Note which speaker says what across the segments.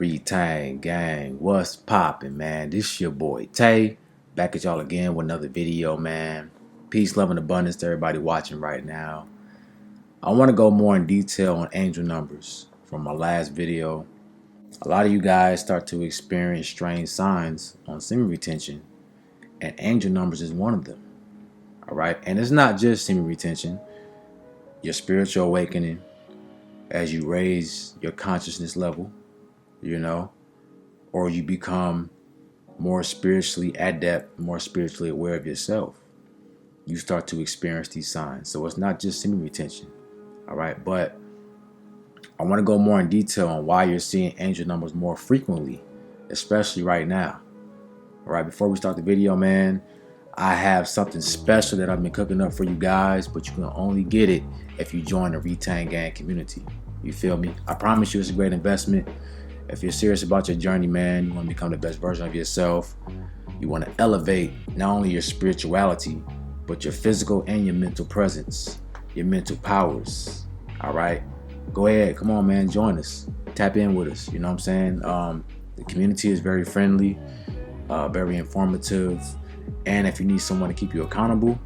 Speaker 1: Retain gang, what's poppin', man? This your boy Tay, back at y'all again with another video, man. Peace, love, and abundance to everybody watching right now. I want to go more in detail on angel numbers from my last video. A lot of you guys start to experience strange signs on semen retention, and angel numbers is one of them. All right, and it's not just semen retention. Your spiritual awakening as you raise your consciousness level, or you become more spiritually adept, more spiritually aware of yourself, you start to experience these signs. So it's not just semen retention, all right? But I want to go more in detail on why you're seeing angel numbers more frequently, especially right now. All right, before we start the video, man, I have something special that I've been cooking up for you guys, but you can only get it if you join the Retain Gang community. You feel me? I promise you it's a great investment. If you're serious about your journey, man, you want to become the best version of yourself. You want to elevate not only your spirituality, but your physical and your mental presence, your mental powers. All right, go ahead. Come on, man. Join us. Tap in with us. You know what I'm saying? The community is very friendly, very informative. And if you need someone to keep you accountable,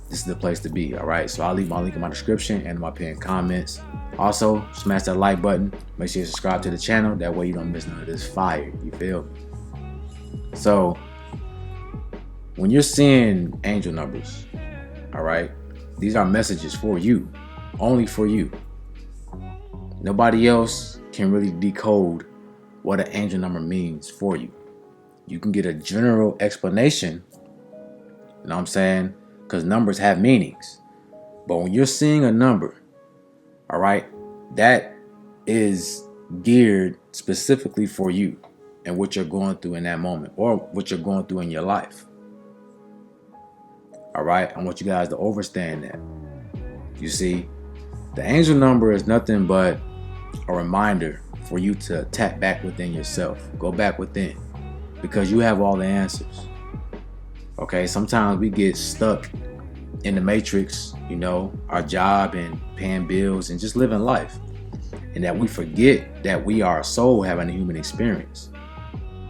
Speaker 1: this is the place to be. All right, so I'll leave my link in my description and in my pinned comments. Also, smash that like button. Make sure you subscribe to the channel. That way you don't miss none of this fire. You feel me? So, when you're seeing angel numbers, all right, these are messages for you, only for you. Nobody else can really decode what an angel number means for you. You can get a general explanation, you know what I'm saying? Because numbers have meanings. But when you're seeing a number, all right, that is geared specifically for you and what you're going through in that moment, or what you're going through in your life. All right, I want you guys to understand that. You see, the angel number is nothing but a reminder for you to tap back within yourself. Go back within, because you have all the answers. Okay, sometimes we get stuck in the matrix, our job and paying bills and just living life, and that we forget that we are a soul having a human experience.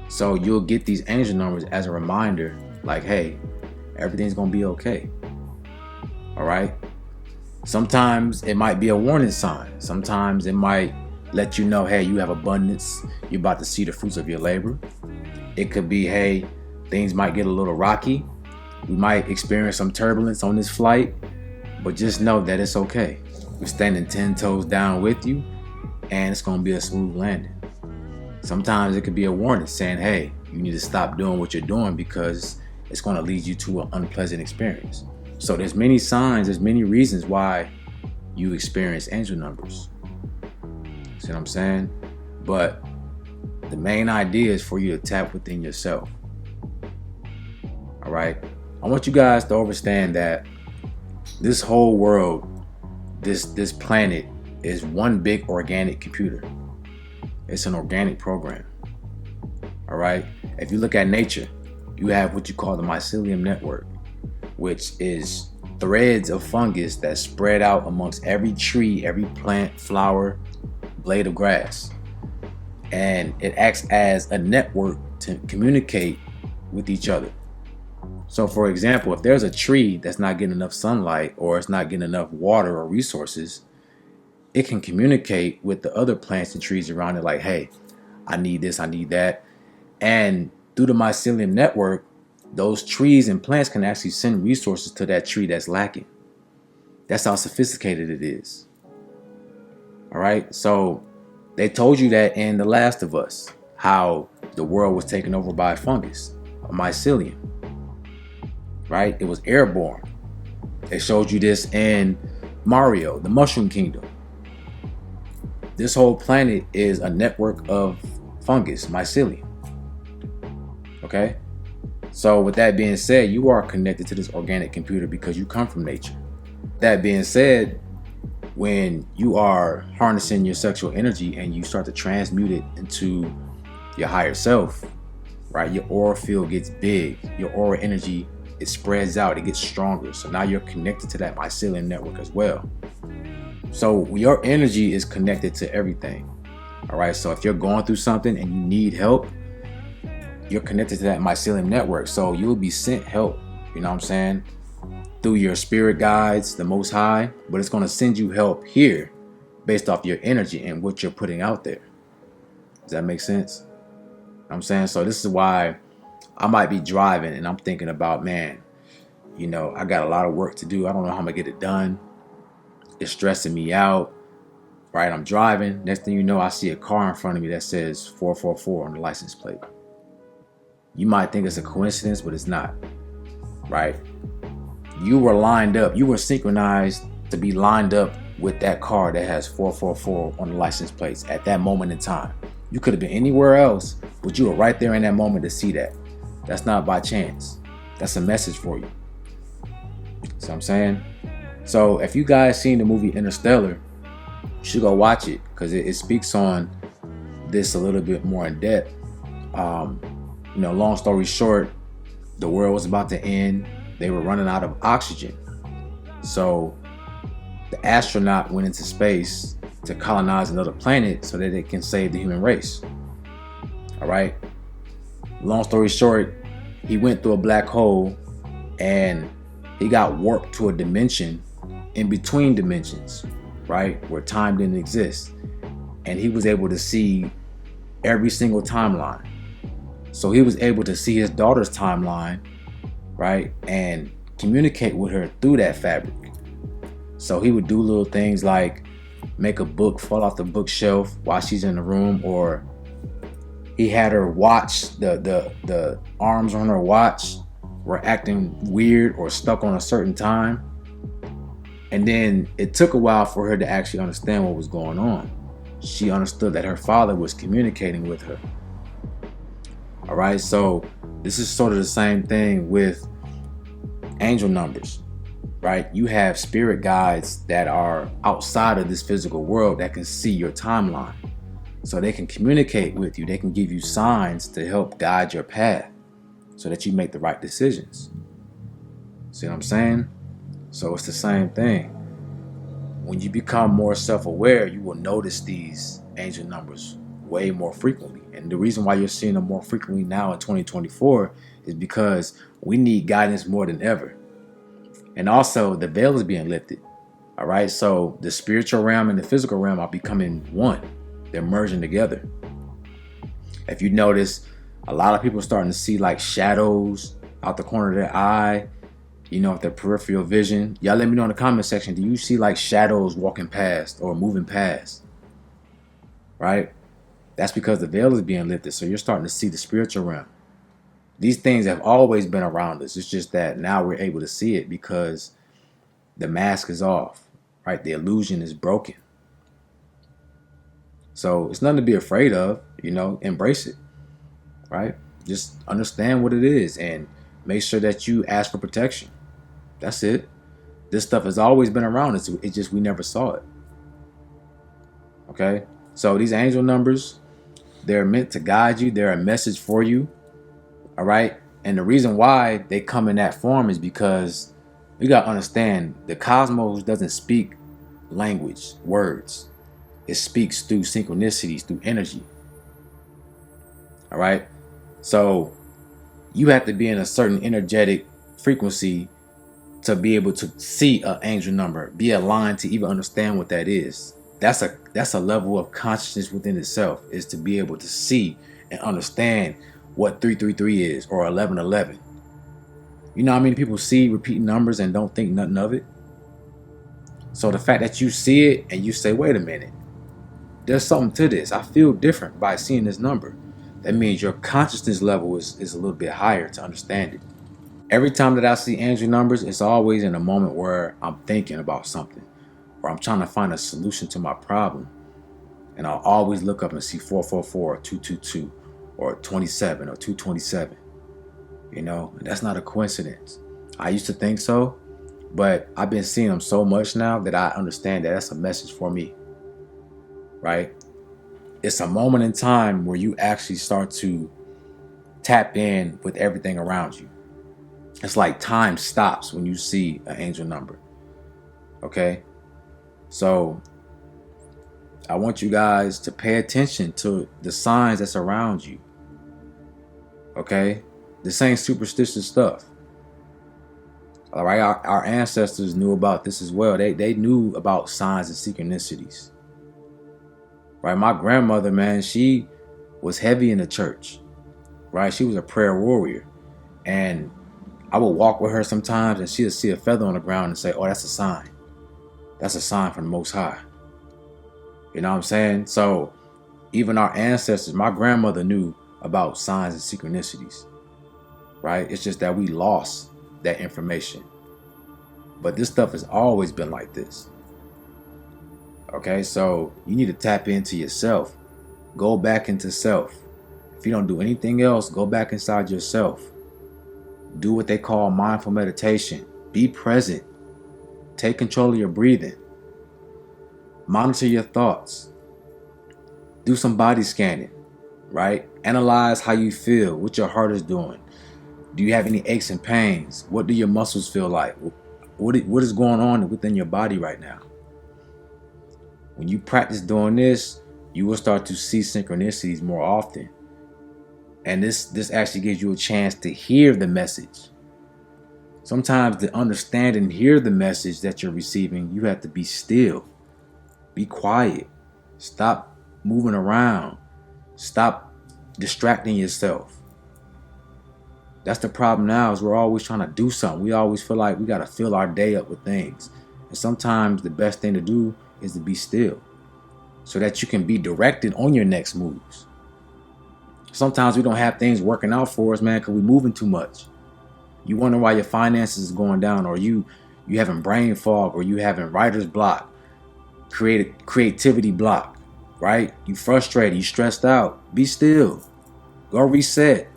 Speaker 1: So you'll get these angel numbers as a reminder, like, hey, everything's gonna be okay. All right, sometimes it might be a warning sign. Sometimes it might let you know, hey, you have abundance, you're about to see the fruits of your labor. It could be, hey, things might get a little rocky, we might experience some turbulence on this flight, but just know that it's okay. We're standing 10 toes down with you, and it's going to be a smooth landing. Sometimes it could be a warning saying, hey, you need to stop doing what you're doing because it's going to lead you to an unpleasant experience. So there's many signs, there's many reasons why you experience angel numbers. See what I'm saying? But the main idea is for you to tap within yourself. All right, I want you guys to understand that this whole world, this planet is one big organic computer. It's an organic program. All right, if you look at nature, you have what you call the Mycelium Network, which is threads of fungus that spread out amongst every tree, every plant, flower, blade of grass. And it acts as a network to communicate with each other. So for example, if there's a tree that's not getting enough sunlight, or it's not getting enough water or resources, it can communicate with the other plants and trees around it like, hey, I need this, I need that. And through the mycelium network, those trees and plants can actually send resources to that tree that's lacking. That's how sophisticated it is. All right, so they told you that in The Last of Us, how the world was taken over by a fungus, a mycelium. Right? It was airborne. They showed you this in Mario, the Mushroom Kingdom. This whole planet is a network of fungus, mycelium. Okay? So with that being said, you are connected to this organic computer because you come from nature. That being said, when you are harnessing your sexual energy and you start to transmute it into your higher self, right? Your aura field gets big. Your aura energy, it spreads out, it gets stronger. So now you're connected to that mycelium network as well. So your energy is connected to everything. All right, so if you're going through something and you need help, you're connected to that Mycelium Network, so you'll be sent help, you know what I'm saying, through your spirit guides, the Most High, but it's going to send you help here based off your energy and what you're putting out there. Does that make sense? I'm saying, so this is why I might be driving and I'm thinking about, man, I got a lot of work to do. I don't know how I'm gonna get it done. It's stressing me out, right? I'm driving. Next thing you know, I see a car in front of me that says 444 on the license plate. You might think it's a coincidence, but it's not, right? You were lined up. You were synchronized to be lined up with that car that has 444 on the license plates at that moment in time. You could have been anywhere else, but you were right there in that moment to see that. That's not by chance. That's a message for you. See what I'm saying? So if you guys seen the movie Interstellar, you should go watch it because it speaks on this a little bit more in depth. Long story short, the world was about to end. They were running out of oxygen. So the astronaut went into space to colonize another planet so that it can save the human race. All right. Long story short, he went through a black hole and he got warped to a dimension in between dimensions, right? Where time didn't exist. And he was able to see every single timeline. So he was able to see his daughter's timeline, right? And communicate with her through that fabric. So he would do little things like make a book fall off the bookshelf while she's in the room, or he had her watch, the arms on her watch were acting weird or stuck on a certain time. And then it took a while for her to actually understand what was going on. She understood that her father was communicating with her. All right, so this is sort of the same thing with angel numbers, right? You have spirit guides that are outside of this physical world that can see your timeline. So they can communicate with you. They can give you signs to help guide your path so that you make the right decisions. See what I'm saying? So it's the same thing. When you become more self-aware, you will notice these angel numbers way more frequently. And the reason why you're seeing them more frequently now in 2024 is because we need guidance more than ever. And also the veil is being lifted. All right. So the spiritual realm and the physical realm are becoming one. They're merging together. If you notice, a lot of people are starting to see like shadows out the corner of their eye, with their peripheral vision. Y'all let me know in the comment section. Do you see like shadows walking past or moving past? Right? That's because the veil is being lifted. So you're starting to see the spiritual realm. These things have always been around us. It's just that now we're able to see it because the mask is off, right? The illusion is broken. So it's nothing to be afraid of, embrace it, right? Just understand what it is and make sure that you ask for protection. That's it. This stuff has always been around us. It's just we never saw it. Okay? So these angel numbers, they're meant to guide you. They're a message for you. All right? And the reason why they come in that form is because you got to understand the cosmos doesn't speak language, words. It speaks through synchronicities, through energy. All right? So you have to be in a certain energetic frequency to be able to see an angel number, be aligned to even understand what that is. That's a level of consciousness within itself, is to be able to see and understand what 333 is or 1111. You know how many people see repeating numbers and don't think nothing of it? So the fact that you see it and you say, wait a minute, there's something to this. I feel different by seeing this number. That means your consciousness level is a little bit higher to understand it. Every time that I see angel numbers, it's always in a moment where I'm thinking about something, or I'm trying to find a solution to my problem. And I'll always look up and see 444 or 222 or 27 or 227. That's not a coincidence. I used to think so, but I've been seeing them so much now that I understand that that's a message for me, right? It's a moment in time where you actually start to tap in with everything around you. It's like time stops when you see an angel number. Okay? So I want you guys to pay attention to the signs that's around you. Okay? This ain't superstitious stuff. All right, our ancestors knew about this as well. They knew about signs and synchronicities. Right? My grandmother, man, she was heavy in the church. Right? She was a prayer warrior. And I would walk with her sometimes and she'd see a feather on the ground and say, "Oh, that's a sign. That's a sign from the Most High." You know what I'm saying? So even our ancestors, my grandmother knew about signs and synchronicities. Right? It's just that we lost that information. But this stuff has always been like this. Okay, so you need to tap into yourself. Go back into self. If you don't do anything else, go back inside yourself. Do what they call mindful meditation. Be present. Take control of your breathing. Monitor your thoughts. Do some body scanning, right? Analyze how you feel, what your heart is doing. Do you have any aches and pains? What do your muscles feel like? What is going on within your body right now? When you practice doing this, you will start to see synchronicities more often. And this actually gives you a chance to hear the message. Sometimes to understand and hear the message that you're receiving, you have to be still. Be quiet. Stop moving around. Stop distracting yourself. That's the problem now, is we're always trying to do something. We always feel like we got to fill our day up with things. And sometimes the best thing to do is to be still so that you can be directed on your next moves. Sometimes we don't have things working out for us, man, because we're moving too much. You wonder why your finances is going down, or you having brain fog, or you having writer's block, creativity block, right? You frustrated, you stressed out. Be still. Go reset.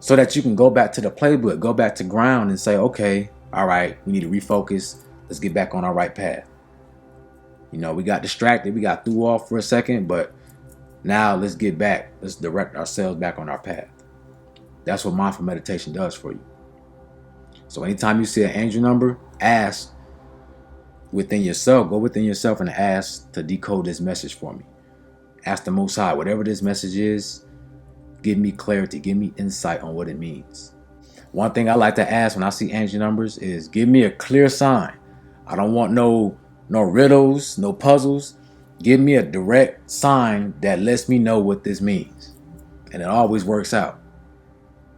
Speaker 1: So that you can go back to the playbook, go back to ground and say, okay, all right, we need to refocus. Let's get back on our right path. You know, we got distracted, we got threw off for a second, but now let's get back. Let's direct ourselves back on our path. That's what mindful meditation does for you. So anytime you see an angel number, ask within yourself, go within yourself and ask to decode this message for me. Ask the Most High, whatever this message is, give me clarity, give me insight on what it means. One thing I like to ask when I see angel numbers is give me a clear sign. I don't want no riddles, no puzzles. Give me a direct sign that lets me know what this means. And it always works out.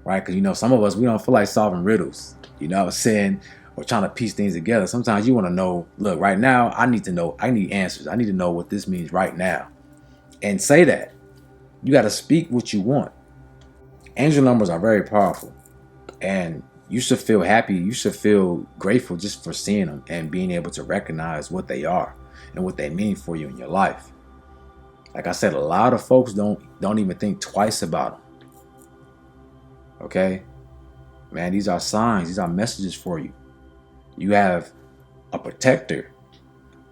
Speaker 1: Right? Because, you know, some of us, we don't feel like solving riddles. You know what I'm saying? Or trying to piece things together. Sometimes you want to know, look, right now, I need to know. I need answers. I need to know what this means right now. And say that. You got to speak what you want. Angel numbers are very powerful. And you should feel happy. You should feel grateful just for seeing them and being able to recognize what they are and what they mean for you in your life. Like I said, a lot of folks don't even think twice about them. Okay? Man, these are signs. These are messages for you. You have a protector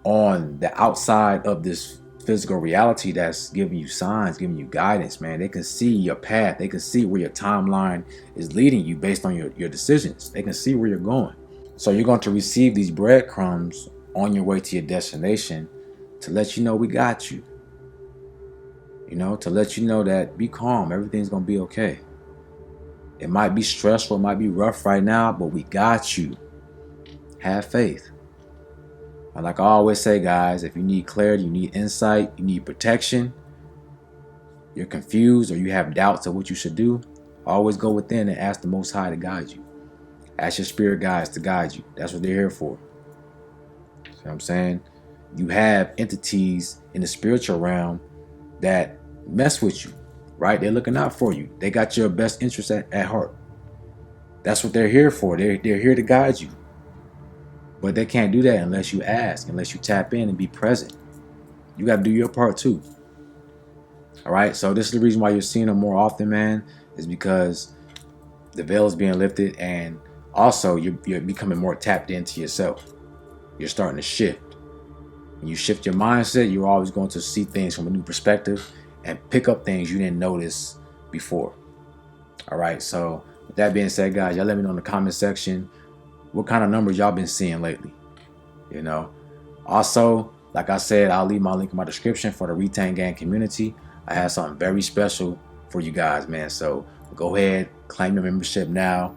Speaker 1: on the outside of this physical reality that's giving you signs, giving you guidance, man. They can see your path. They can see where your timeline is leading you based on your decisions. They can see where you're going. So you're going to receive these breadcrumbs on your way to your destination to let you know we got you. You know, to let you know that be calm. Everything's going to be okay. It might be stressful. It might be rough right now, but we got you. Have faith. And like I always say, guys, if you need clarity, you need insight, you need protection, you're confused or you have doubts of what you should do, always go within and ask the Most High to guide you. Ask your spirit guides to guide you. That's what they're here for. See what I'm saying? You have entities in the spiritual realm that mess with you, right? They're looking out for you. They got your best interest at heart. That's what they're here for. They're here to guide you. But they can't do that unless you ask, unless you tap in and be present. You got to do your part too. All right. So this is the reason why you're seeing them more often, man, is because the veil is being lifted, and also you're becoming more tapped into yourself. You're starting to shift. When you shift your mindset, you're always going to see things from a new perspective and pick up things you didn't notice before. All right. So with that being said, guys, y'all let me know in the comment section what kind of numbers y'all been seeing lately. You know, also Like I said, I'll leave my link in my description for the Retain Gang community. I have something very special for you guys, man. So go ahead, claim your membership now.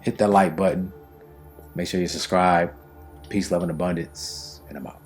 Speaker 1: Hit that like button. Make sure you subscribe. Peace, love, and abundance. And I'm out.